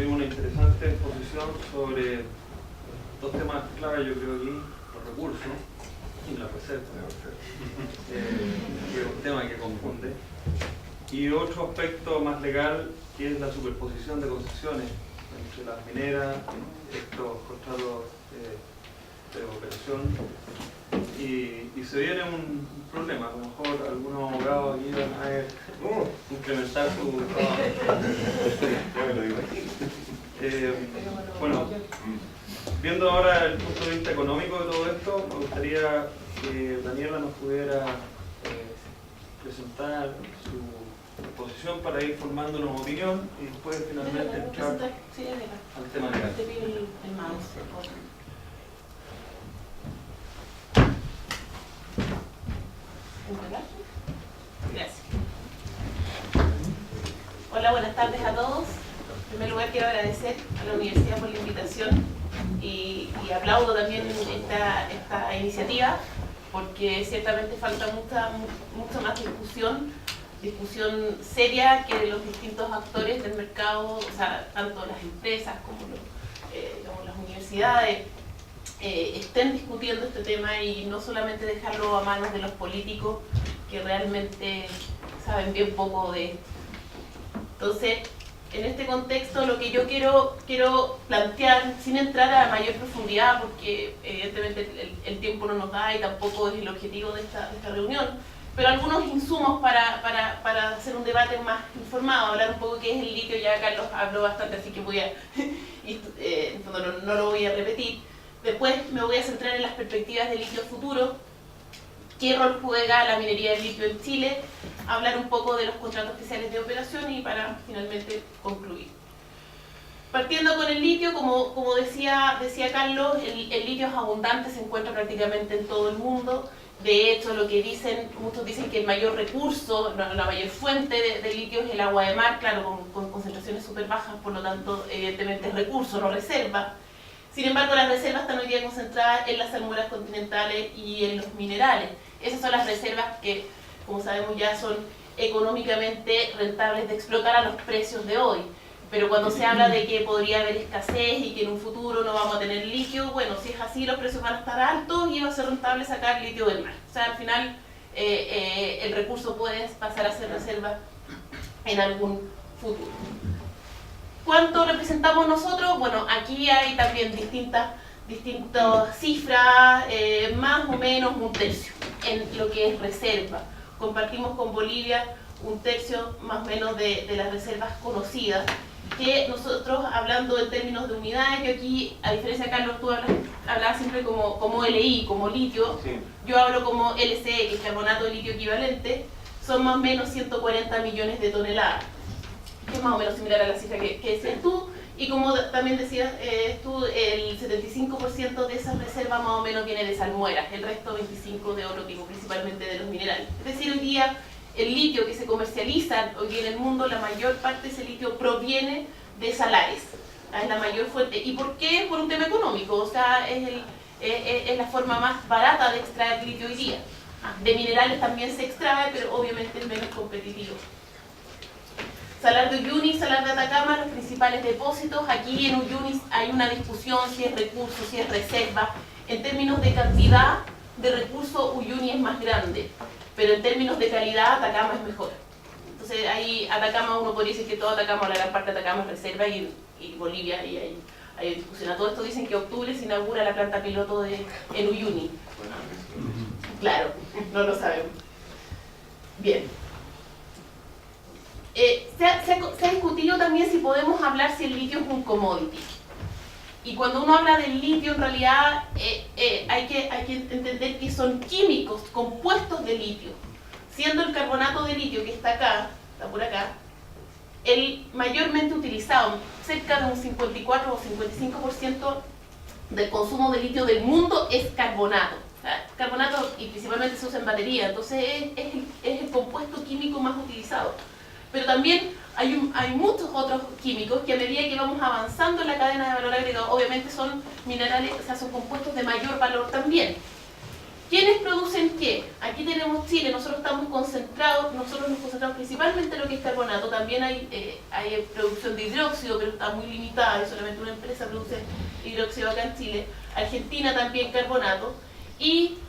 tuvimos una interesante exposición sobre dos temas clave, yo creo, aquí, los recursos y la reserva, que es un tema que confunde, y otro aspecto más legal, que es la superposición de concesiones entre las mineras, estos contratos de operación, y se viene un problema. A lo mejor algunos abogados aquí van a implementar su trabajo. Bueno, viendo ahora el punto de vista económico de todo esto, me gustaría que Daniela nos pudiera presentar su posición para ir formando una opinión y después finalmente entrar al tema legal. Gracias. Hola, buenas tardes a todos. En primer lugar quiero agradecer a la universidad por la invitación y aplaudo también esta iniciativa, porque ciertamente falta mucha más discusión seria que los distintos actores del mercado, o sea, tanto las empresas como las universidades, estén discutiendo este tema y no solamente dejarlo a manos de los políticos que realmente saben bien poco de esto. Entonces, en este contexto, lo que yo quiero plantear, sin entrar a mayor profundidad, porque evidentemente el tiempo no nos da y tampoco es el objetivo de esta reunión, pero algunos insumos para hacer un debate más informado, hablar un poco qué es el litio. Ya Carlos habló bastante, así que en fondo no lo voy a repetir. Después me voy a centrar en las perspectivas del litio futuro, qué rol juega la minería del litio en Chile, hablar un poco de los contratos especiales de operación y para finalmente concluir. Partiendo con el litio, como decía Carlos, el litio es abundante, se encuentra prácticamente en todo el mundo. De hecho, muchos dicen que el mayor recurso, la mayor fuente de litio es el agua de mar, claro, con concentraciones súper bajas, por lo tanto, evidentemente es recurso, no reserva. Sin embargo, las reservas están hoy día concentradas en las salmueras continentales y en los minerales. Esas son las reservas que, como sabemos, ya son económicamente rentables de explotar a los precios de hoy. Pero cuando se habla de que podría haber escasez y que en un futuro no vamos a tener litio, bueno, si es así, los precios van a estar altos y va a ser rentable sacar litio del mar. O sea, al final el recurso puede pasar a ser reserva en algún futuro. ¿Cuánto representamos nosotros? Bueno, aquí hay también distintas cifras, más o menos un tercio en lo que es reserva. Compartimos con Bolivia un tercio más o menos de las reservas conocidas, que nosotros, hablando en términos de unidades, yo aquí, a diferencia de Carlos, tú hablabas siempre como LI, como litio, sí. Yo hablo como LCE, que es carbonato de litio equivalente, son más o menos 140 millones de toneladas, que es más o menos similar a la cifra que decías tú, y como también decías tú, el 75% de esas reservas más o menos viene de salmueras, el resto 25% de otro tipo, principalmente de los minerales. Es decir, hoy día el litio que se comercializa hoy día en el mundo, la mayor parte de ese litio proviene de salares, es la mayor fuente. ¿Y por qué? Por un tema económico, o sea, es la forma más barata de extraer litio hoy día. De minerales también se extrae, pero obviamente es menos competitivo. Salar de Uyuni, Salar de Atacama, los principales depósitos. Aquí en Uyuni hay una discusión si es recurso, si es reserva. En términos de cantidad de recursos, Uyuni es más grande, pero en términos de calidad, Atacama es mejor. Entonces, ahí Atacama, uno podría decir que todo Atacama, la gran parte de Atacama es reserva, y Bolivia, y hay discusión. A todo esto dicen que en octubre se inaugura la planta piloto en Uyuni. Claro, no lo sabemos. Bien. Se ha discutido también si podemos hablar si el litio es un commodity. Y cuando uno habla del litio, en realidad hay que entender que son químicos, compuestos de litio. Siendo el carbonato de litio, que está por acá, el mayormente utilizado, cerca de un 54 o 55% del consumo de litio del mundo es carbonato. O sea, carbonato, y principalmente se usa en batería, entonces es el compuesto químico más utilizado. Pero también hay muchos otros químicos que a medida que vamos avanzando en la cadena de valor agregado, obviamente son minerales, o sea, son compuestos de mayor valor también. ¿Quiénes producen qué? Aquí tenemos Chile, nosotros nos concentramos principalmente en lo que es carbonato, también hay producción de hidróxido, pero está muy limitada, y solamente una empresa produce hidróxido acá en Chile. Argentina también carbonato, y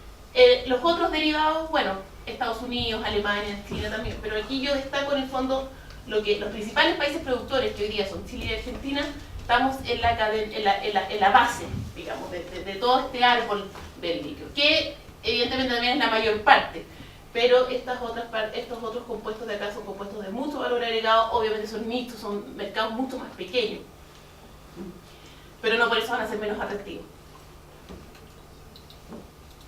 los otros derivados, bueno, Estados Unidos, Alemania, Chile también, pero aquí yo destaco en el fondo los principales países productores, que hoy día son Chile y Argentina. Estamos en la base, digamos, de todo este árbol del litio, que evidentemente también es la mayor parte, pero estos otros compuestos de acá son compuestos de mucho valor agregado, obviamente son nichos, son mercados mucho más pequeños, pero no por eso van a ser menos atractivos.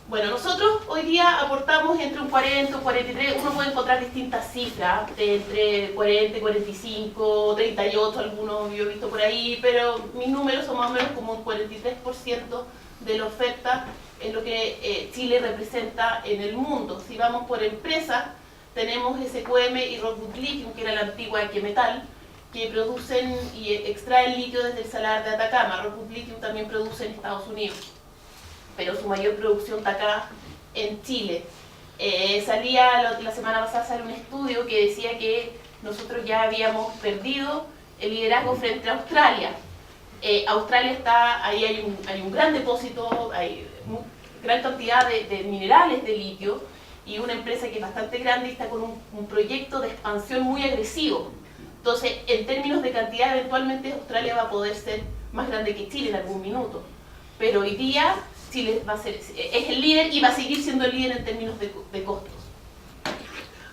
Bueno, nosotros hoy día aportamos entre un 40, un 43, uno puede encontrar distintas cifras, de entre 40, 45, 38, algunos yo he visto por ahí, pero mis números son más o menos como un 43% de la oferta en lo que Chile representa en el mundo. Si vamos por empresas, tenemos SQM y Rockwood Lithium, que era la antigua Equemetal, que producen y extraen litio desde el salar de Atacama. Rockwood Lithium también produce en Estados Unidos, pero su mayor producción está acá en Chile. Salía la semana pasada un estudio que decía que nosotros ya habíamos perdido el liderazgo frente a Australia. Australia está, ahí hay un gran depósito, hay gran cantidad de minerales de litio, y una empresa que es bastante grande y está con un proyecto de expansión muy agresivo. Entonces, en términos de cantidad, eventualmente Australia va a poder ser más grande que Chile en algún minuto. Pero hoy día Chile es el líder y va a seguir siendo el líder en términos de costos.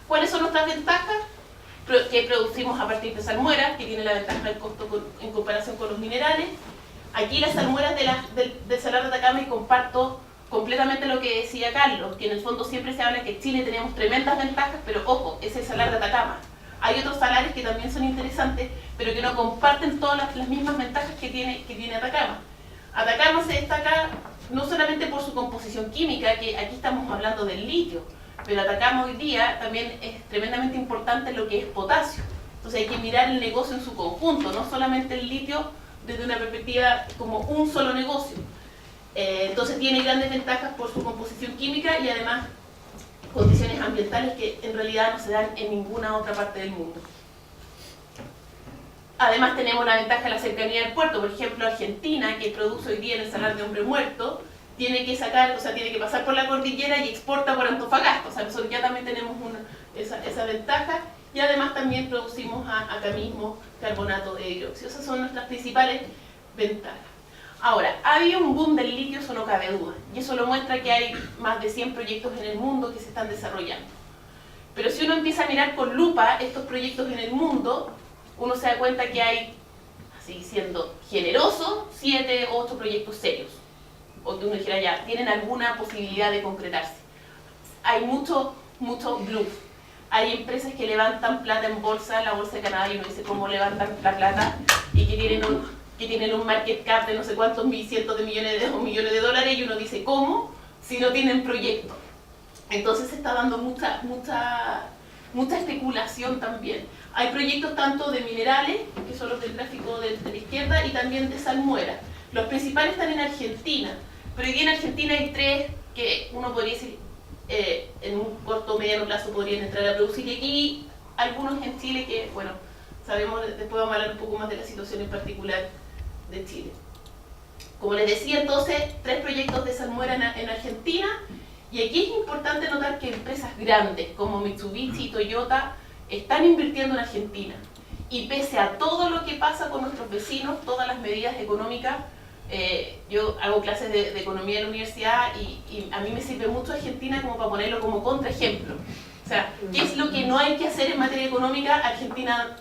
¿Cuáles son nuestras ventajas? Que producimos a partir de salmuera, que tiene la ventaja del costo en comparación con los minerales. Aquí las salmueras del salar de Atacama, y comparto completamente lo que decía Carlos, que en el fondo siempre se habla que en Chile tenemos tremendas ventajas, pero ojo, es el salar de Atacama. Hay otros salares que también son interesantes, pero que no comparten todas las mismas ventajas que tiene Atacama. Atacama se destaca no solamente por su composición química, que aquí estamos hablando del litio, pero Atacama hoy día también es tremendamente importante en lo que es potasio. Entonces hay que mirar el negocio en su conjunto, no solamente el litio desde una perspectiva como un solo negocio. Entonces tiene grandes ventajas por su composición química y además condiciones ambientales que en realidad no se dan en ninguna otra parte del mundo. Además tenemos la ventaja de la cercanía del puerto. Por ejemplo, Argentina, que produce hoy día en el salar de Hombre Muerto, tiene que pasar por la cordillera y exporta por Antofagasta. O sea, nosotros ya también tenemos esa ventaja, y además también producimos acá mismo carbonato de hidróxido. Esas son nuestras principales ventajas. Ahora, ha habido un boom del litio, eso no cabe duda, y eso lo muestra que hay más de 100 proyectos en el mundo que se están desarrollando. Pero si uno empieza a mirar con lupa estos proyectos en el mundo, uno se da cuenta que hay, así siendo generoso, 7 o 8 proyectos serios, o que uno dijera ya, tienen alguna posibilidad de concretarse. Hay mucho bluff. Hay empresas que levantan plata en bolsa, la bolsa de Canadá, y uno dice cómo levantan la plata, y que tienen un market cap de no sé cuántos cientos de millones o millones de dólares, y uno dice ¿cómo? Si no tienen proyecto. Entonces se está dando mucha especulación también. Hay proyectos tanto de minerales, que son los del gráfico de la izquierda, y también de salmuera. Los principales están en Argentina, pero hoy día en Argentina hay 3 que uno podría decir en un corto o mediano plazo podrían entrar a producir, y aquí algunos en Chile que, bueno, sabemos, después vamos a hablar un poco más de la situación en particular de Chile. Como les decía, entonces, 3 proyectos de salmuera en Argentina, y aquí es importante notar que empresas grandes como Mitsubishi y Toyota están invirtiendo en Argentina, y pese a todo lo que pasa con nuestros vecinos, todas las medidas económicas, yo hago clases de economía en la universidad, y a mí me sirve mucho Argentina como para ponerlo como contraejemplo. O sea, ¿qué es lo que no hay que hacer en materia económica? Argentina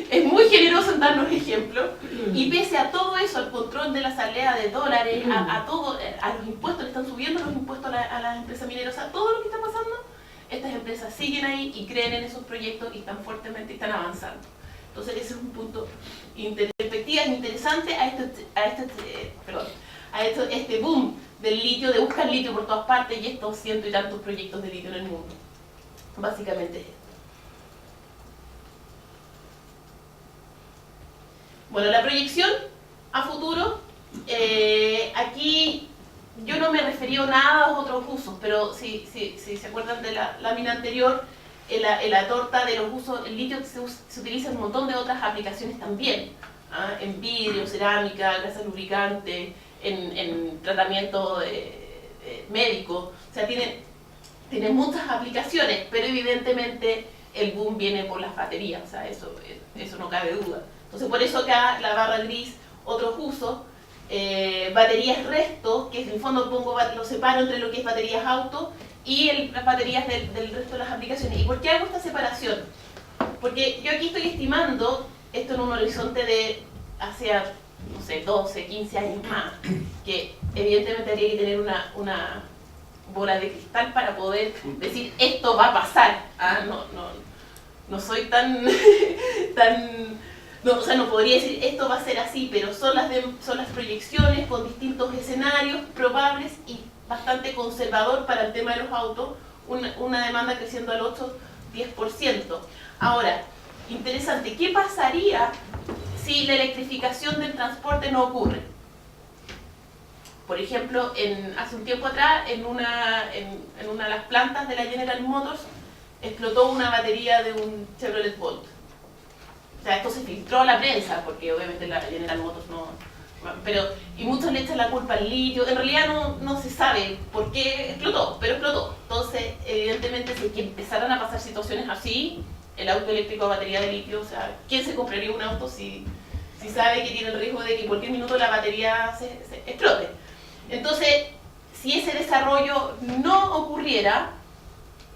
es muy generoso en darnos ejemplos, y pese a todo eso, al control de la salida de dólares, a los impuestos, le están subiendo los impuestos a las empresas mineras, a todo lo que está pasando, estas empresas siguen ahí y creen en esos proyectos y están fuertemente, están avanzando. Entonces ese es un punto de perspectiva interesante a este boom del litio, de buscar litio por todas partes, y estos 100 y tantos proyectos de litio en el mundo. Básicamente es esto. Bueno, la proyección a futuro, aquí yo no no me refería nada a otros usos, pero si se acuerdan de la lámina anterior, en la torta de los usos, el litio se utiliza en un montón de otras aplicaciones también, en vidrio, cerámica, grasa lubricante, en tratamiento médico, o sea, tiene muchas aplicaciones, pero evidentemente el boom viene por las baterías, o sea, eso no cabe duda. Entonces por eso acá la barra gris, otros usos, baterías resto, que en el fondo lo separo entre lo que es baterías auto y las baterías del resto de las aplicaciones. ¿Y por qué hago esta separación? Porque yo aquí estoy estimando esto en un horizonte de hacia, no sé, 12, 15 años más, que evidentemente habría que tener una bola de cristal para poder decir esto va a pasar. No soy tan no, o sea, no podría decir esto va a ser así, pero son las proyecciones con distintos escenarios probables y bastante conservador para el tema de los autos, una demanda creciendo al 8-10%. Ahora, interesante, ¿qué pasaría si la electrificación del transporte no ocurre? Por ejemplo, hace un tiempo atrás, en una de las plantas de la General Motors, explotó una batería de un Chevrolet Bolt. O sea, esto se filtró a la prensa, porque obviamente la General Motors y muchos le echan la culpa al litio. En realidad no se sabe por qué explotó, pero explotó. Entonces, evidentemente, si es que empezaran a pasar situaciones así, el auto eléctrico a batería de litio, o sea, ¿quién se compraría un auto si sabe que tiene el riesgo de que cualquier minuto la batería se explote? Entonces, si ese desarrollo no ocurriera,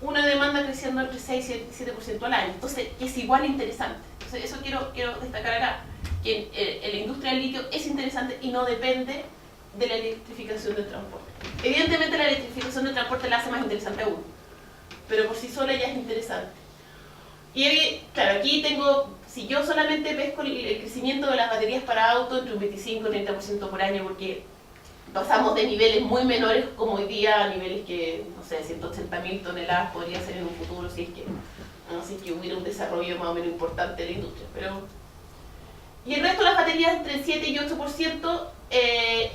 una demanda creciendo entre 6 y 7% al año. Entonces, que es igual interesante. Entonces, eso quiero destacar acá, que la industria del litio es interesante y no depende de la electrificación del transporte. Evidentemente, la electrificación del transporte la hace más interesante aún, pero por sí sola ya es interesante. Y claro, aquí si yo solamente pesco el crecimiento de las baterías para auto entre un 25 y 30% por año, porque pasamos de niveles muy menores como hoy día a niveles que, no sé, 180.000 toneladas podría ser en un futuro si es que hubiera un desarrollo más o menos importante de la industria. Y el resto de las baterías entre el 7 y 8%,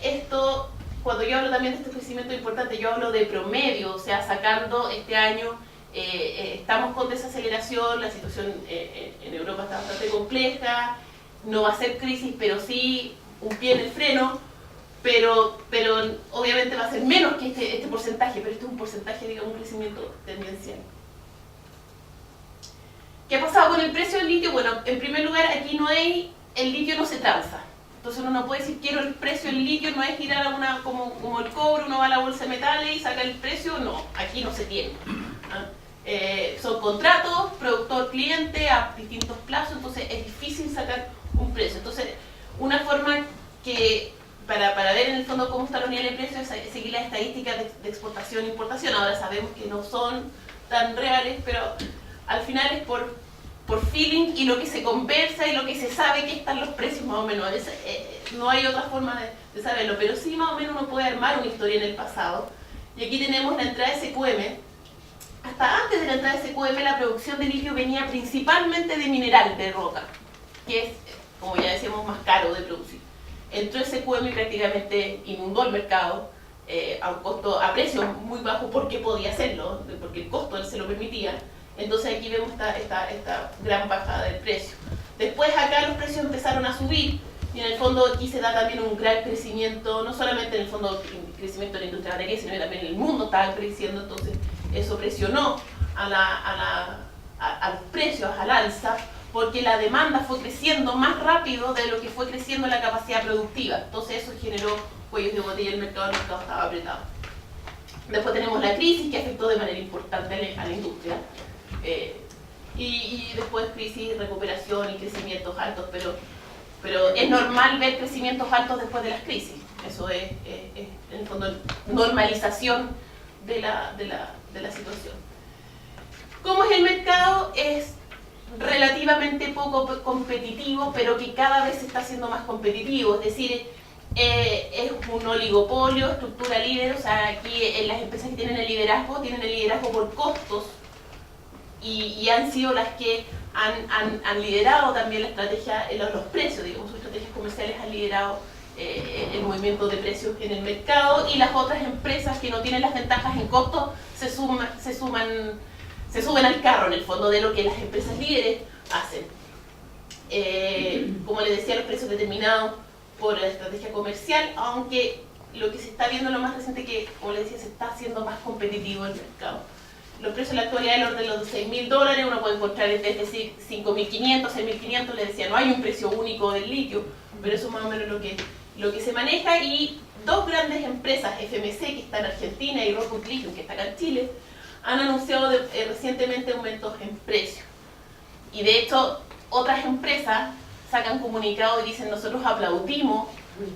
esto, cuando yo hablo también de este crecimiento importante, yo hablo de promedio, o sea, sacando este año, estamos con desaceleración, la situación en Europa está bastante compleja, no va a ser crisis, pero sí un pie en el freno, pero obviamente va a ser menos que este porcentaje, pero este es un porcentaje, digamos, un crecimiento tendencial. ¿Qué ha pasado con el precio del litio? Bueno, en primer lugar, aquí el litio no se transa. Entonces uno no puede decir quiero el precio del litio, no es girar como el cobre, uno va a la bolsa de metales y saca el precio, no, aquí no se tiene. Son contratos, productor-cliente a distintos plazos, entonces es difícil sacar un precio. Entonces, una forma que para ver en el fondo cómo está los niveles de precios es seguir las estadísticas de exportación e importación. Ahora sabemos que no son tan reales, pero al final es por feeling y lo que se conversa y lo que se sabe que están los precios más o menos. No hay otra forma de saberlo, pero sí más o menos uno puede armar una historia en el pasado. Y aquí tenemos la entrada de SQM. Hasta antes de la entrada de SQM la producción de litio venía principalmente de mineral, de roca, que es, como ya decíamos, más caro de producir. Entró SQM y prácticamente inundó el mercado a precio muy bajo porque podía hacerlo, porque el costo él se lo permitía. Entonces aquí vemos esta gran bajada del precio. Después acá los precios empezaron a subir y en el fondo aquí se da también un gran crecimiento, no solamente en el fondo el crecimiento de la industria de batería, sino que también el mundo estaba creciendo, entonces eso presionó a los precios al alza, porque la demanda fue creciendo más rápido de lo que fue creciendo la capacidad productiva. Entonces eso generó cuellos de botella, el mercado estaba apretado. Después tenemos la crisis que afectó de manera importante a la industria. Y después crisis, recuperación y crecimientos altos, pero es normal ver crecimientos altos después de las crisis. Eso es en el fondo normalización de la situación. ¿Cómo es el mercado? Es relativamente poco competitivo, pero que cada vez se está haciendo más competitivo, es decir, es un oligopolio, estructura líder, o sea, aquí en las empresas que tienen el liderazgo por costos y han sido las que han liderado también la estrategia, los precios, digamos, sus estrategias comerciales han liderado el movimiento de precios en el mercado, y las otras empresas que no tienen las ventajas en costo se suben al carro, en el fondo, de lo que las empresas líderes hacen. Como les decía, los precios determinados por la estrategia comercial, aunque lo que se está viendo lo más reciente que, como les decía, se está haciendo más competitivo el mercado. Los precios en la actualidad del orden de los $6.000, uno puede encontrar desde 5.500, 6.500, les decía, no hay un precio único del litio, pero eso es más o menos lo que se maneja. Y dos grandes empresas, FMC, que está en Argentina, y Rockwood Lithium, que está acá en Chile, han anunciado recientemente aumentos en precios. Y de hecho, otras empresas sacan comunicado y dicen, nosotros aplaudimos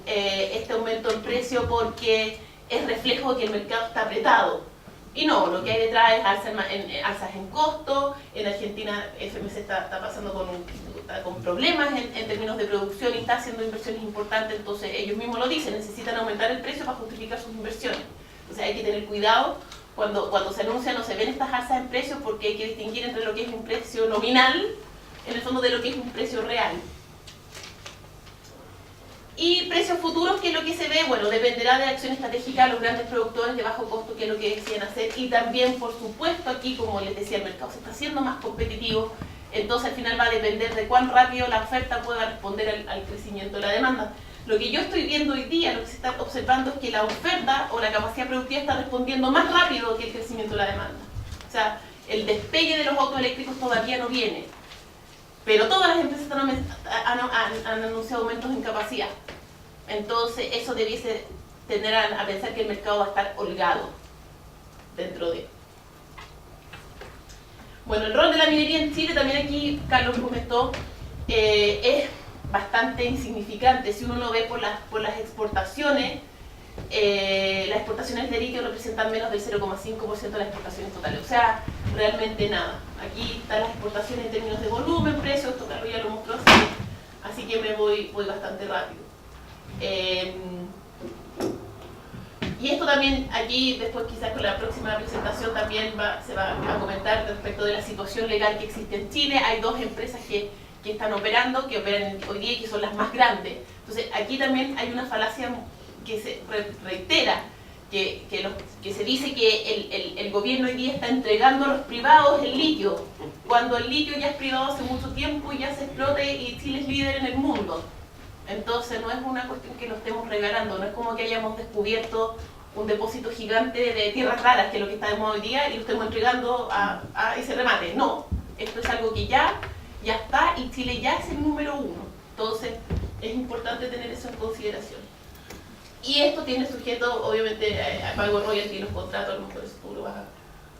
este aumento en precio porque es reflejo de que el mercado está apretado. Y no, lo que hay detrás es alzas en costo. En Argentina FMC está pasando con problemas en términos de producción y está haciendo inversiones importantes, entonces ellos mismos lo dicen, necesitan aumentar el precio para justificar sus inversiones. Entonces hay que tener cuidado cuando se anuncian o se ven estas alzas en precios, porque hay que distinguir entre lo que es un precio nominal, en el fondo, de lo que es un precio real. Y precios futuros, que es lo que se ve, bueno, dependerá de la acción estratégica de los grandes productores de bajo costo, que es lo que deciden hacer, y también, por supuesto, aquí, como les decía, el mercado se está haciendo más competitivo, entonces al final va a depender de cuán rápido la oferta pueda responder al crecimiento de la demanda. Lo que yo estoy viendo hoy día, lo que se está observando, es que la oferta o la capacidad productiva está respondiendo más rápido que el crecimiento de la demanda. O sea, el despegue de los autos eléctricos todavía no viene. Pero todas las empresas han anunciado aumentos en capacidad. Entonces eso debiese tender a pensar que el mercado va a estar holgado dentro de... Bueno, el rol de la minería en Chile, también aquí Carlos comentó, es bastante insignificante. Si uno lo ve por las exportaciones, las exportaciones de litio representan menos del 0,5% de las exportaciones totales. O sea, realmente nada. Aquí están las exportaciones en términos de volumen, precio, esto Carlos ya lo mostró así que me voy bastante rápido. Y esto también aquí, después quizás con la próxima presentación también se va a comentar respecto de la situación legal que existe en Chile. Hay dos empresas que están operando, que operan hoy día y que son las más grandes. Entonces aquí también hay una falacia que se reitera, que se dice que el gobierno hoy día está entregando a los privados el litio, cuando el litio ya es privado hace mucho tiempo y ya se explota y Chile es líder en el mundo. Entonces no es una cuestión que lo estemos regalando, no es como que hayamos descubierto un depósito gigante de tierras raras, que es lo que está de moda hoy día, y lo estemos entregando a ese remate. No, esto es algo que ya está, y Chile ya es el número 1. Entonces es importante tener eso en consideración. Y esto tiene sujeto, obviamente, a pago de royalty y los contratos, a lo mejor eso tú lo vas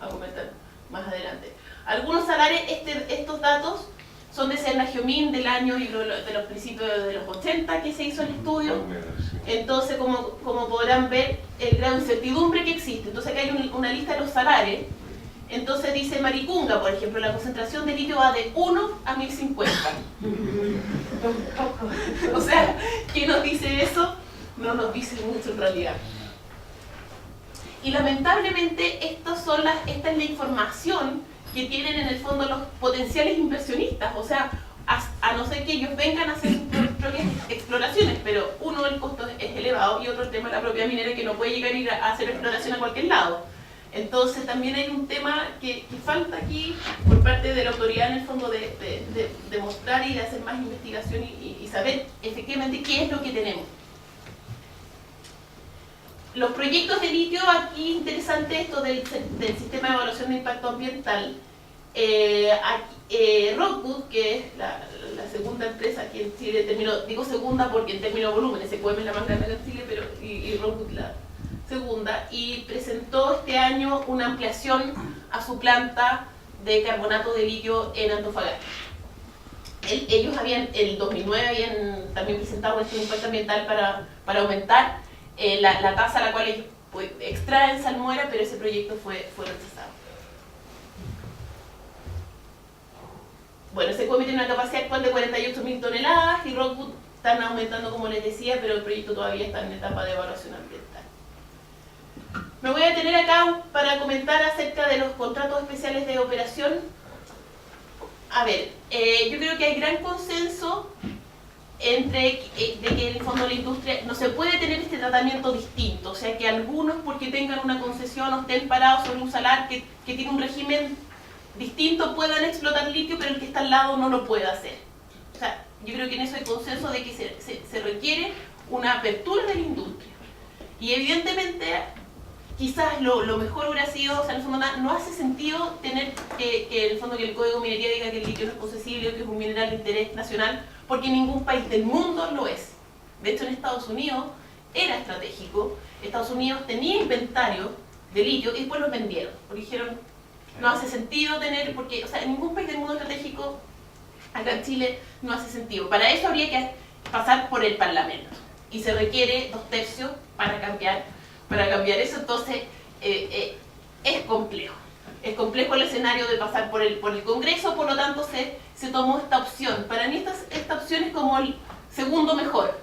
a comentar más adelante. Algunos salarios, estos datos son de Serna Geomin del año y de los principios de los 80 que se hizo el estudio. Entonces, como podrán ver, el grado de incertidumbre que existe. Entonces acá hay una lista de los salarios. Entonces dice Maricunga, por ejemplo, la concentración de litio va de 1 a 1050. O sea, ¿quién nos dice eso? No nos dice mucho en realidad. Y lamentablemente esta es la información que tienen en el fondo los potenciales inversionistas. O sea, a no ser que ellos vengan a hacer sus propias exploraciones, pero uno, el costo es elevado, y otro, el tema de la propia minera, que no puede llegar a hacer exploración a cualquier lado. Entonces también hay un tema que falta aquí por parte de la autoridad, en el fondo, de mostrar y de hacer más investigación y saber efectivamente qué es lo que tenemos. Los proyectos de litio, aquí interesante esto del sistema de evaluación de impacto ambiental. Rockwood, que es la segunda empresa aquí en Chile, digo segunda porque en términos de volumen, SQM es la más grande en Chile, pero y Rockwood la segunda, y presentó este año una ampliación a su planta de carbonato de litio en Antofagasta. Ellos el 2009 habían también presentado un estudio de impacto ambiental para aumentar la tasa a la cual ellos extraen salmuera, pero ese proyecto fue rechazado. Bueno, SQM tiene una capacidad actual de 48.000 toneladas y Rockwood están aumentando, como les decía, pero el proyecto todavía está en etapa de evaluación ambiental. Me voy a detener acá para comentar acerca de los contratos especiales de operación. A ver, yo creo que hay gran consenso de que en el fondo la industria no se puede tener este tratamiento distinto, o sea que algunos porque tengan una concesión o estén parados sobre un salar que tiene un régimen distinto puedan explotar litio, pero el que está al lado no lo puede hacer. O sea, yo creo que en eso hay consenso de que se requiere una apertura de la industria. Y evidentemente, quizás lo mejor hubiera sido, o sea, en el fondo no hace sentido tener que en el fondo que el Código de Minería diga que el litio no es concesible o que es un mineral de interés nacional, porque ningún país del mundo lo es. De hecho, en Estados Unidos era estratégico. Estados Unidos tenía inventario de litio y después los vendieron. Porque dijeron, no hace sentido tener, porque, o sea, en ningún país del mundo estratégico, acá en Chile, no hace sentido. Para eso habría que pasar por el Parlamento. Y se requiere 2/3 para cambiar eso. Entonces, es complejo. Es complejo el escenario de pasar por el Congreso, por lo tanto se tomó esta opción. Para mí esta opción es como el segundo mejor.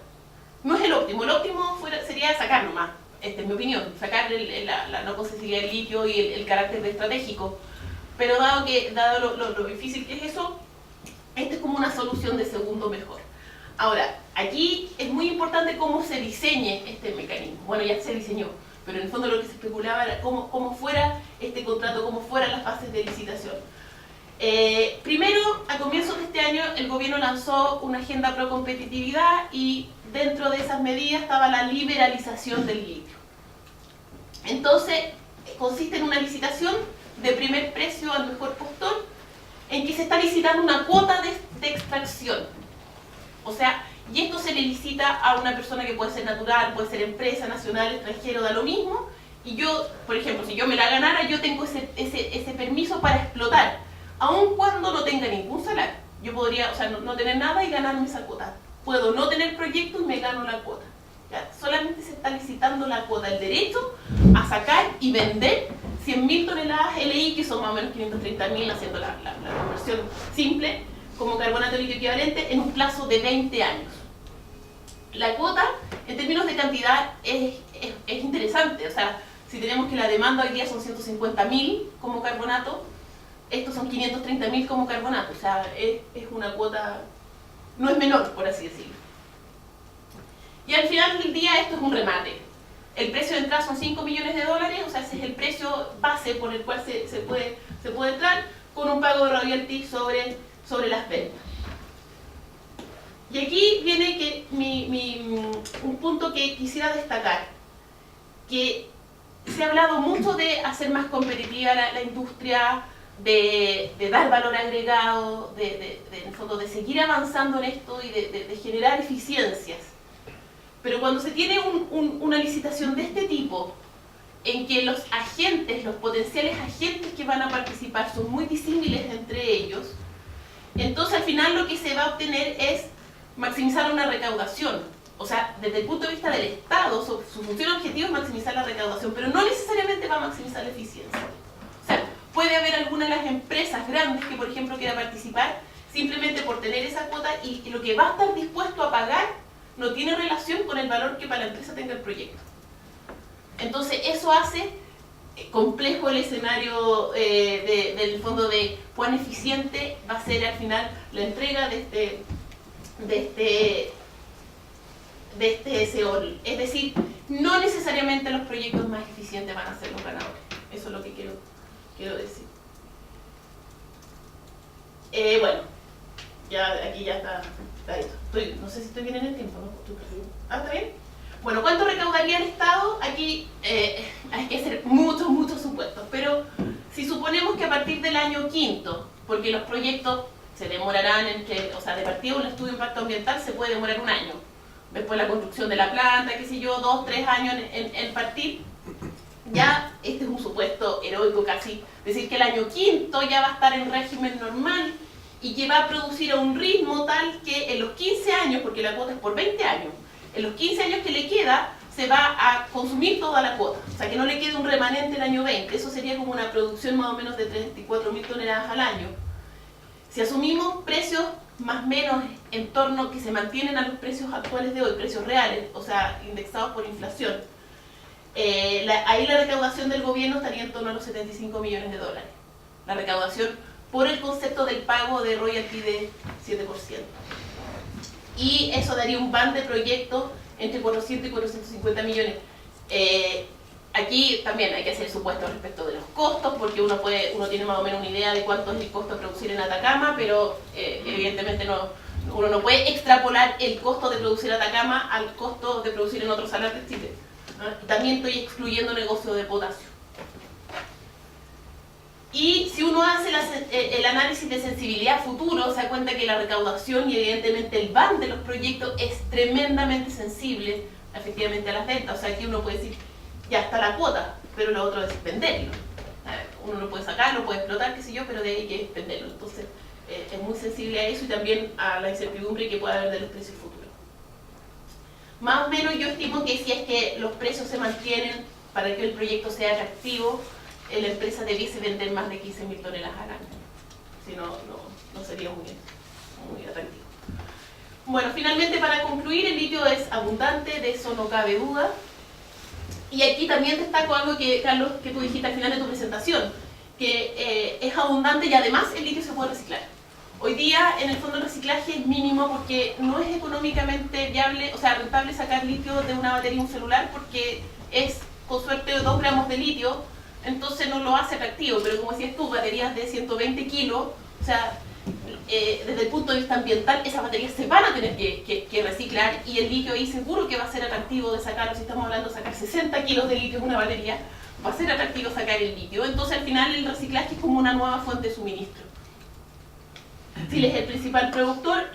No es el óptimo sería sacar nomás, esta es mi opinión, sacar la no concesibilidad del litio y el carácter de estratégico. Pero dado lo difícil que es eso, esta es como una solución de segundo mejor. Ahora, aquí es muy importante cómo se diseñe este mecanismo. Bueno, ya se diseñó, pero en el fondo lo que se especulaba era cómo fuera este contrato, cómo fueran las fases de licitación. Primero, a comienzos de este año, el gobierno lanzó una agenda pro competitividad y dentro de esas medidas estaba la liberalización del litio. Entonces, consiste en una licitación de primer precio al mejor postor, en que se está licitando una cuota de extracción. O sea, y esto se le licita a una persona que puede ser natural, puede ser empresa, nacional, extranjero, da lo mismo. Y yo, por ejemplo, si yo me la ganara, yo tengo ese permiso para explotar, aun cuando no tenga ningún salario. Yo podría, o sea, no tener nada y ganarme esa cuota. Puedo no tener proyecto y me gano la cuota. ¿Ya? Solamente se está licitando la cuota, el derecho a sacar y vender 100.000 toneladas LI, que son más o menos 530.000, haciendo la conversión simple, como carbonato líquido equivalente, en un plazo de 20 años. La cuota, en términos de cantidad, es interesante. O sea, si tenemos que la demanda hoy día son 150.000 como carbonato, estos son 530.000 como carbonato. O sea, es una cuota, no es menor, por así decirlo. Y al final del día esto es un remate. El precio de entrada son $5 millones, o sea, ese es el precio base por el cual se puede entrar, con un pago de royalty sobre las ventas. Y aquí viene que un punto que quisiera destacar, que se ha hablado mucho de hacer más competitiva la industria, de dar valor agregado, en el fondo de seguir avanzando en esto y de generar eficiencias. Pero cuando se tiene una licitación de este tipo, en que los potenciales agentes que van a participar son muy disímiles entre ellos, entonces al final lo que se va a obtener es maximizar una recaudación. O sea, desde el punto de vista del Estado, su función objetivo es maximizar la recaudación, pero no necesariamente va a maximizar la eficiencia. O sea, puede haber alguna de las empresas grandes que, por ejemplo, quiera participar simplemente por tener esa cuota y lo que va a estar dispuesto a pagar no tiene relación con el valor que para la empresa tenga el proyecto. Entonces, eso hace complejo el escenario del fondo de cuán eficiente va a ser al final la entrega de este SEOL. Es decir, no necesariamente los proyectos más eficientes van a ser los ganadores. Eso es lo que quiero decir. Bueno, aquí ya está esto. No sé si estoy bien en el tiempo, ¿no? ¿Está bien? Bueno, ¿cuánto recaudaría el Estado? Aquí hay que hacer muchos supuestos, pero si suponemos que a partir del año quinto, porque los proyectos se demorarán o sea, de partida un estudio de impacto ambiental se puede demorar 1 año. Después la construcción de la planta, qué sé yo, 2, 3 años en partir. Ya este es un supuesto heroico casi. Decir que el año quinto ya va a estar en régimen normal y que va a producir a un ritmo tal que en los 15 años, porque la cuota es por 20 años, en los 15 años que le queda, se va a consumir toda la cuota. O sea, que no le quede un remanente el año 20. Eso sería como una producción más o menos de 34.000 toneladas al año. Si asumimos precios más o menos en torno que se mantienen a los precios actuales de hoy, precios reales, o sea, indexados por inflación, ahí la recaudación del gobierno estaría en torno a los $75 millones. La recaudación por el concepto del pago de royalty de 7%. y eso daría un ban de proyectos entre 400 y 450 millones. Aquí también hay que hacer supuestos respecto de los costos, porque uno tiene más o menos una idea de cuánto es el costo de producir en Atacama, pero evidentemente uno no puede extrapolar el costo de producir Atacama al costo de producir en otros salas de Chile. También estoy excluyendo negocio de potasio. Y si uno hace el análisis de sensibilidad futuro, se da cuenta que la recaudación y evidentemente el ban de los proyectos es tremendamente sensible efectivamente a las ventas. O sea, aquí uno puede decir, ya está la cuota, pero lo otro es venderlo. Uno lo puede sacar, lo puede explotar, qué sé yo, pero de ahí que es venderlo. Entonces, es muy sensible a eso y también a la incertidumbre que puede haber de los precios futuros. Más o menos yo estimo que si es que los precios se mantienen para que el proyecto sea atractivo, la empresa debiese vender más de 15.000 toneladas al año. Si no, no sería muy atractivo. Bueno, finalmente para concluir, el litio es abundante, de eso no cabe duda. Y aquí también destaco algo que, Carlos, que tú dijiste al final de tu presentación, que es abundante y además el litio se puede reciclar. Hoy día, en el fondo, el reciclaje es mínimo porque no es económicamente viable, o sea, rentable sacar litio de una batería de un celular porque es, con suerte, 2 gramos de litio, entonces no lo hace atractivo. Pero como decías tú, baterías de 120 kilos, o sea, desde el punto de vista ambiental, esas baterías se van a tener que reciclar y el litio ahí seguro que va a ser atractivo de sacarlo. Si estamos hablando de sacar 60 kilos de litio en una batería, va a ser atractivo sacar el litio. Entonces, al final, el reciclaje es como una nueva fuente de suministro. Chile es el principal productor,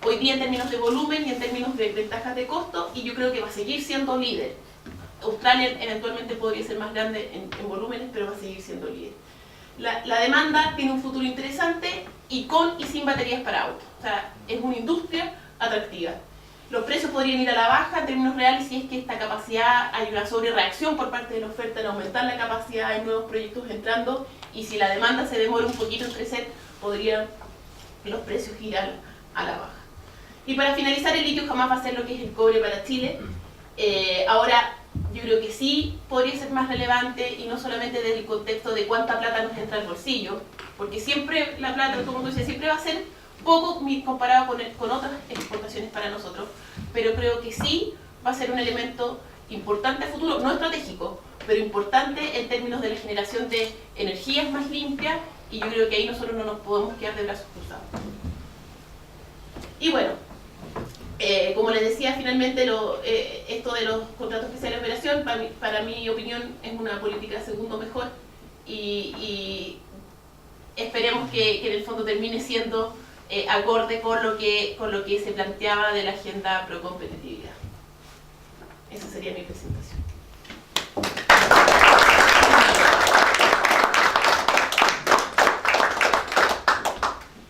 hoy día en términos de volumen y en términos de ventajas de costo, y yo creo que va a seguir siendo líder. Australia eventualmente podría ser más grande en volúmenes, pero va a seguir siendo líder. La demanda tiene un futuro interesante y con y sin baterías para autos. O sea, es una industria atractiva. Los precios podrían ir a la baja en términos reales si es que esta capacidad, hay una sobrereacción por parte de la oferta en aumentar la capacidad, hay nuevos proyectos entrando, y si la demanda se demora un poquito en crecer, podrían los precios ir a la baja. Y para finalizar, el litio jamás va a ser lo que es el cobre para Chile. Ahora, yo creo que sí podría ser más relevante, y no solamente desde el contexto de cuánta plata nos entra al bolsillo, porque siempre la plata, todo el mundo dice, siempre va a ser poco comparado con otras exportaciones para nosotros, pero creo que sí va a ser un elemento importante a futuro, no estratégico, pero importante en términos de la generación de energías más limpias, y yo creo que ahí nosotros no nos podemos quedar de brazos cruzados. Y bueno, como les decía, finalmente esto de los contratos especiales de operación, para mi opinión, es una política segundo mejor, y esperemos que en el fondo termine siendo acorde con lo que se planteaba de la agenda pro competitividad. Esa sería mi presentación.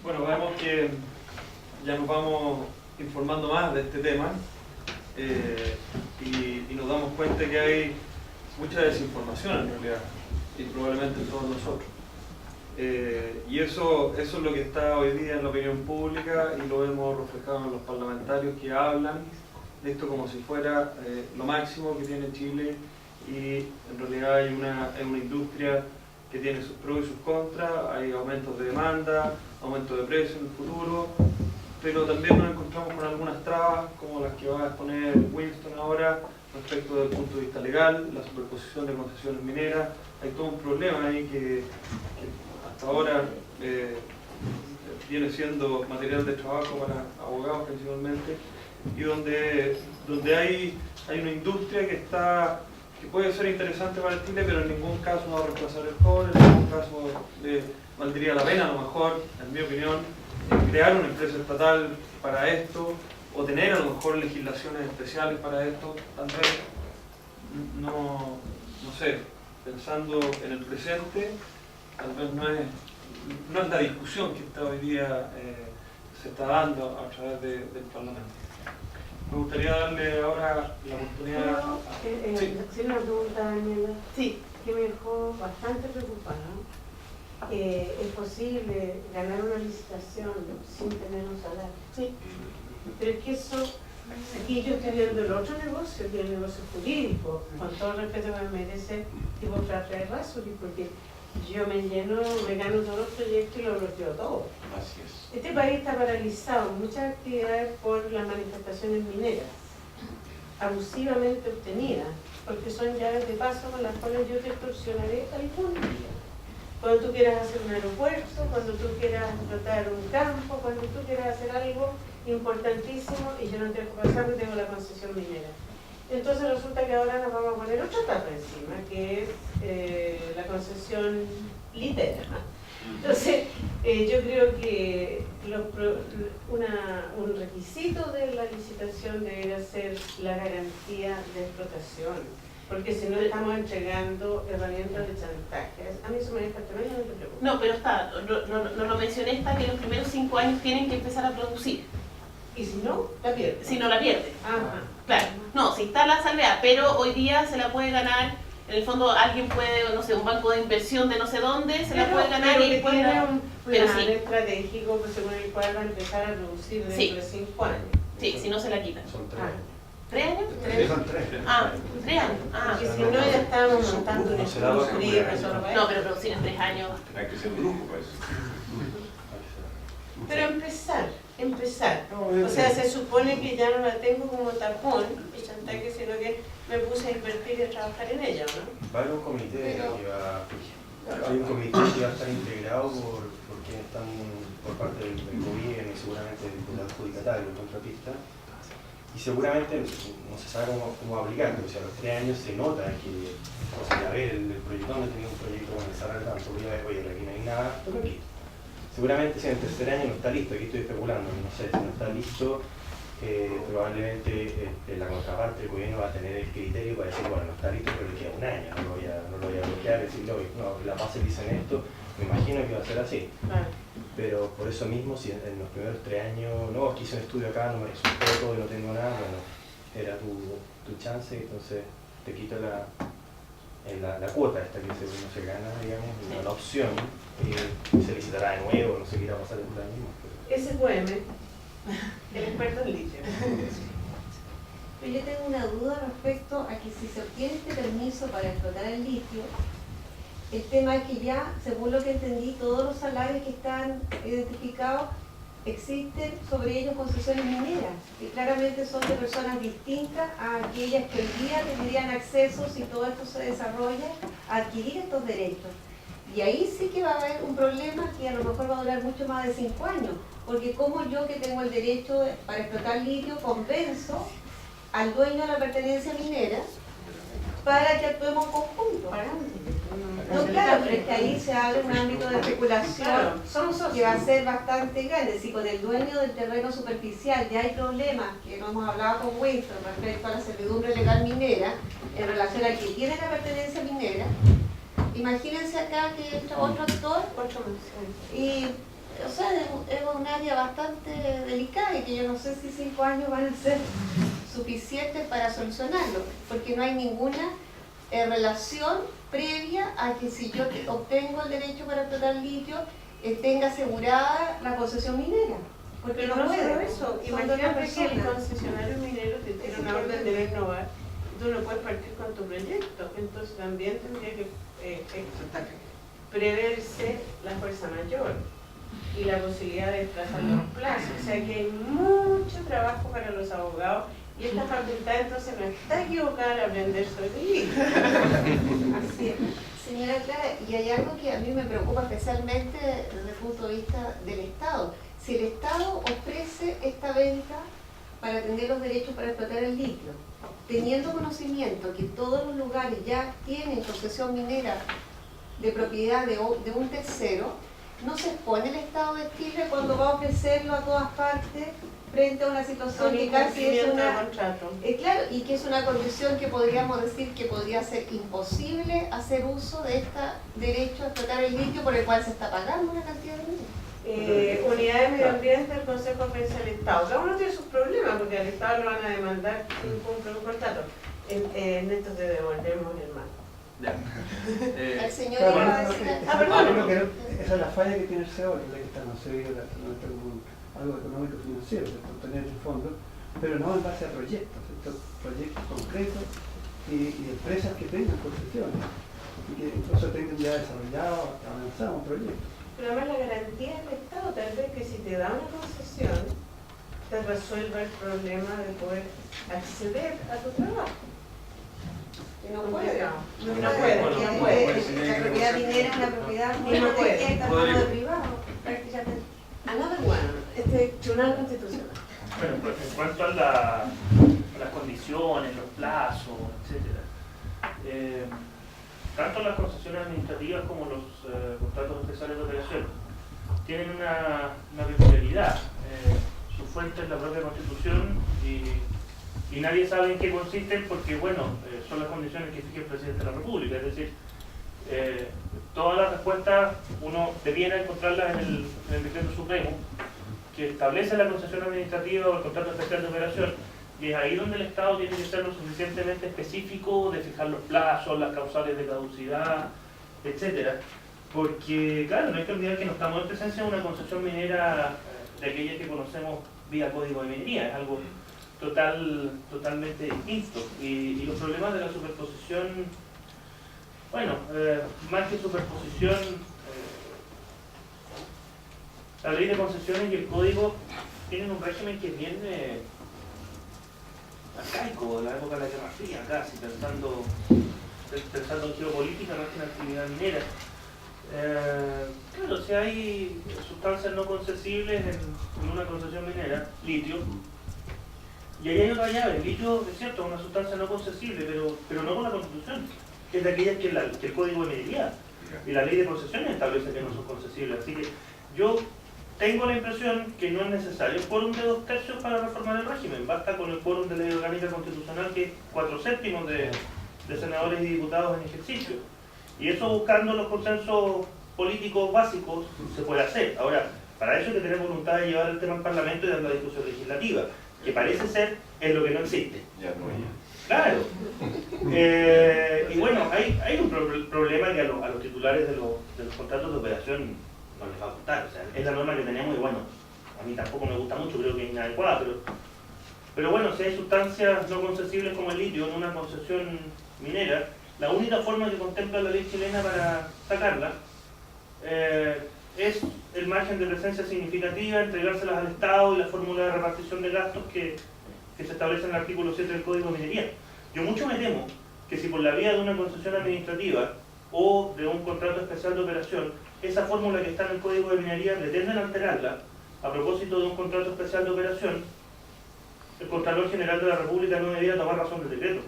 Bueno, vemos que ya nos vamos informando más de este tema y nos damos cuenta que hay mucha desinformación en realidad, y probablemente en todos nosotros. Y eso es lo que está hoy día en la opinión pública, y lo vemos reflejado en los parlamentarios que hablan de esto como si fuera lo máximo que tiene Chile, y en realidad hay una industria que tiene sus pros y sus contras, hay aumentos de demanda, aumento de precios en el futuro, pero también nos encontramos con algunas trabas como las que va a exponer Winston ahora respecto del punto de vista legal, la superposición de concesiones mineras. Hay todo un problema ahí que hasta ahora viene siendo material de trabajo para abogados principalmente, y donde hay una industria que puede ser interesante para Chile, pero en ningún caso va a reemplazar el cobre, en ningún caso valdría la pena, a lo mejor, en mi opinión, crear una empresa estatal para esto, o tener a lo mejor legislaciones especiales para esto. Tal vez, no sé, pensando en el presente, tal vez no es la discusión que está hoy día se está dando a través del Parlamento. Me gustaría darle ahora la oportunidad a... Sí. Hacer una pregunta, Daniela, Sí. que me dejó bastante preocupada. ¿Es posible ganar una licitación sin tener un salario? Sí. Pero es que eso, aquí yo estoy viendo el otro negocio, que es el negocio jurídico, con todo el respeto que me merece tipo Fratre Rasuri, porque yo me gano todos los proyectos y lo bloqueo todo. Así es. Este país está paralizado en muchas actividades por las manifestaciones mineras, abusivamente obtenidas, porque son llaves de paso con las cuales yo te extorsionaré algún día. Cuando tú quieras hacer un aeropuerto, cuando tú quieras explotar un campo, cuando tú quieras hacer algo importantísimo y yo no te dejo pasar porque tengo la concesión minera. Entonces resulta que ahora nos vamos a poner otra etapa encima, que es la concesión litera. Entonces, yo creo que un requisito de la licitación debería ser la garantía de explotación, porque si no estamos entregando herramientas de chantaje. A mí eso me deja tremendo, no te preocupes. No, pero está, no lo mencioné, está que los primeros 5 años tienen que empezar a producir. Y si no, la pierdes. Si no la pierde. Ajá. Claro, no, si está la salvedad, pero hoy día se la puede ganar, en el fondo alguien puede, no sé, un banco de inversión de no sé dónde, se la puede ganar y después tiene la... un pero plan sí. estratégico pues, según el cual va a empezar a producir dentro de 5 años. Sí, si no se la quitan. Son 3 Ah. años. 3 años? Sí, son 3. Ah, 3 años. Ah, Porque si no, ya estábamos montando un No se da dos estudio años. solo para no, eso. pero producir en 3 años. Hay que ser brujo para eso. Pero empezar. No, O sea, se supone que ya no la tengo como tapón, el chantaje, sino que me puse a invertir y a trabajar en ella, ¿no? Va a haber un comité que va, hay un comité que va a estar integrado por quienes están por parte del gobierno y seguramente del adjudicatario, el contratista, y seguramente no se sabe cómo aplicar, pero si a los 3 años se nota que, o sea, a ver, el proyecto no tenía un proyecto con el salario tanto, voy a ver, oye, aquí no hay nada, toca aquí. Seguramente si en el tercer año no está listo, aquí estoy especulando, no sé, si no está listo, probablemente la contraparte del gobierno va a tener el criterio para decir, bueno, no está listo, pero le queda un año, no lo voy a bloquear, decirle, oye, no, las bases dicen esto, me imagino que va a ser así. Ah. Pero por eso mismo, si en los primeros 3 años, no, aquí hice un estudio acá, no me resultó todo y no tengo nada, bueno, era tu chance, entonces te quito la cuota esta que uno se gana, digamos, la opción, se licitará de nuevo, no sé qué irá a pasar en el mismo. SQM, el experto en litio. Pero yo tengo una duda respecto a que si se obtiene este permiso para explotar el litio, el tema es que ya, según lo que entendí, todos los salarios que están identificados existen sobre ellos concesiones mineras, que claramente son de personas distintas a aquellas que hoy día tendrían acceso, si todo esto se desarrolla, a adquirir estos derechos. Y ahí sí que va a haber un problema que a lo mejor va a durar mucho más de 5 años, porque como yo que tengo el derecho para explotar litio convenzo al dueño de la pertenencia minera para que actuemos en conjunto. No, claro, pero es que ahí se abre un ámbito de especulación que va a ser bastante grande. Si con el dueño del terreno superficial ya hay problemas, que no hemos hablado con Winston respecto a la servidumbre legal minera, en relación a quien tiene la pertenencia minera, imagínense acá que entra otro actor, y o sea, es un área bastante delicada y que yo no sé si 5 años van a ser suficientes para solucionarlo, porque no hay ninguna relación previa a que si yo obtengo el derecho para explotar litio, tenga asegurada la concesión minera. Porque Pero no no puede. solo eso, Son dos imagínate que el personas. concesionario minero te tiene una orden de no innovar, tú no puedes partir con tu proyecto, entonces también tendría que preverse la fuerza mayor y la posibilidad de trazar los plazos, o sea que hay mucho trabajo para los abogados y esta facultad entonces no está equivocada al aprender sobre el litio. Así es. Señora Clara, y hay algo que a mí me preocupa especialmente desde el punto de vista del Estado. Si el Estado ofrece esta venta para tener los derechos para explotar el litio, teniendo conocimiento que todos los lugares ya tienen concesión minera de propiedad de un tercero, ¿no se expone el Estado de Chile cuando va a ofrecerlo a todas partes frente a una situación que casi es una... contrato. Claro, y que es una condición que podríamos decir que podría ser imposible hacer uso de este derecho a explotar el litio por el cual se está pagando una cantidad de dinero? Unidad de Medio Ambiente, el Consejo de Defensa del Estado. Cada uno tiene sus problemas porque al Estado lo van a demandar si cumple un contrato. En esto te devolvemos el mal. Ya. El señor Claro, iba a no, decir... Ah, perdón. yo creo que esa es la falla que tiene el CEO, que es la que está concebido no está como algo económico financiero, de tener el fondo, pero no en base a proyectos, estos proyectos concretos y empresas que tengan concesiones. y que incluso tengan ya desarrollado, avanzado un proyecto. Pero además la garantía del Estado tal vez que si te da una concesión te resuelva el problema de poder acceder a tu trabajo. Que no puede. No puede, porque no puede. La propiedad minera es una propiedad muy no puede. protegida, está en manos de privados, prácticamente. Another one, Tribunal Constitucional. Bueno, pues en cuanto a las condiciones, los plazos, etc. Tanto las concesiones administrativas como los contratos especiales de operación tienen una peculiaridad. Su fuente es la propia Constitución y nadie sabe en qué consisten porque, bueno, son las condiciones que fija el Presidente de la República. Es decir, todas las respuestas uno debiera encontrarlas en el Decreto Supremo que establece la concesión administrativa o el contrato especial de operación, y es ahí donde el Estado tiene que ser lo suficientemente específico de fijar los plazos, las causales de caducidad, etcétera. Porque, claro, no hay que olvidar que no estamos en presencia de una concesión minera de aquella que conocemos vía código de minería, es algo totalmente distinto. Y los problemas de la superposición, bueno, más que superposición, la ley de concesiones y el código tienen un régimen que es bien arcaico, de la época de la Guerra Fría, casi, pensando en geopolítica más que en actividad minera. Claro, si hay sustancias no concesibles en una concesión minera, litio, y ahí hay otra llave, el litio es cierto, es una sustancia no concesible, pero no con la Constitución, que es de aquellas que el Código de Minería y la ley de concesiones establece que no son concesibles. Así que yo tengo la impresión que no es necesario el quórum de 2/3 para reformar el régimen, basta con el quórum de ley orgánica constitucional que es 4/7 de senadores y diputados en ejercicio. Y eso buscando los consensos políticos básicos se puede hacer. Ahora, para eso hay que tener voluntad de llevar el tema al Parlamento y dar la discusión legislativa, que parece ser es lo que no existe. Claro. Y bueno, hay un problema que a los titulares de los contratos de operación no les va a gustar. O sea, es la norma que tenemos y bueno, a mí tampoco me gusta mucho, creo que es inadecuada, pero bueno, si hay sustancias no concesibles como el litio en una concesión minera, la única forma que contempla la ley chilena para sacarla es el margen de presencia significativa, entregárselas al Estado y la fórmula de repartición de gastos que se establece en el artículo 7 del Código de Minería. Yo mucho me temo que si por la vía de una concesión administrativa o de un contrato especial de operación, esa fórmula que está en el Código de Minería pretenden alterarla a propósito de un contrato especial de operación, el Contralor General de la República no debiera tomar razón del decreto.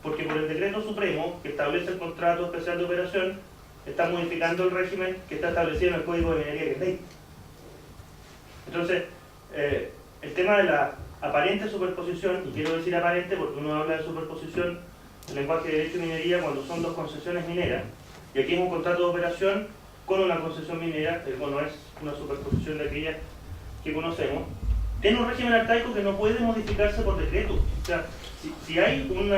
Porque por el decreto supremo que establece el contrato especial de operación, está modificando el régimen que está establecido en el Código de Minería, que es ley. Entonces, el tema de la aparente superposición, y quiero decir aparente porque uno habla de superposición en lenguaje de derecho y minería cuando son dos concesiones mineras, y aquí es un contrato de operación con una concesión minera, no es una superposición de aquellas que conocemos, tiene un régimen arcaico que no puede modificarse por decreto. O sea, si hay un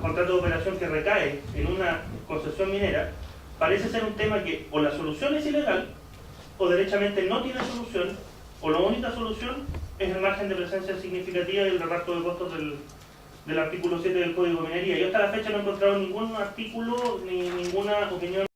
contrato de operación que recae en una concesión minera, parece ser un tema que o la solución es ilegal, o derechamente no tiene solución, o la única solución es el margen de presencia significativa y el reparto de costos del artículo 7 del Código de Minería. Yo hasta la fecha no he encontrado ningún artículo ni ninguna opinión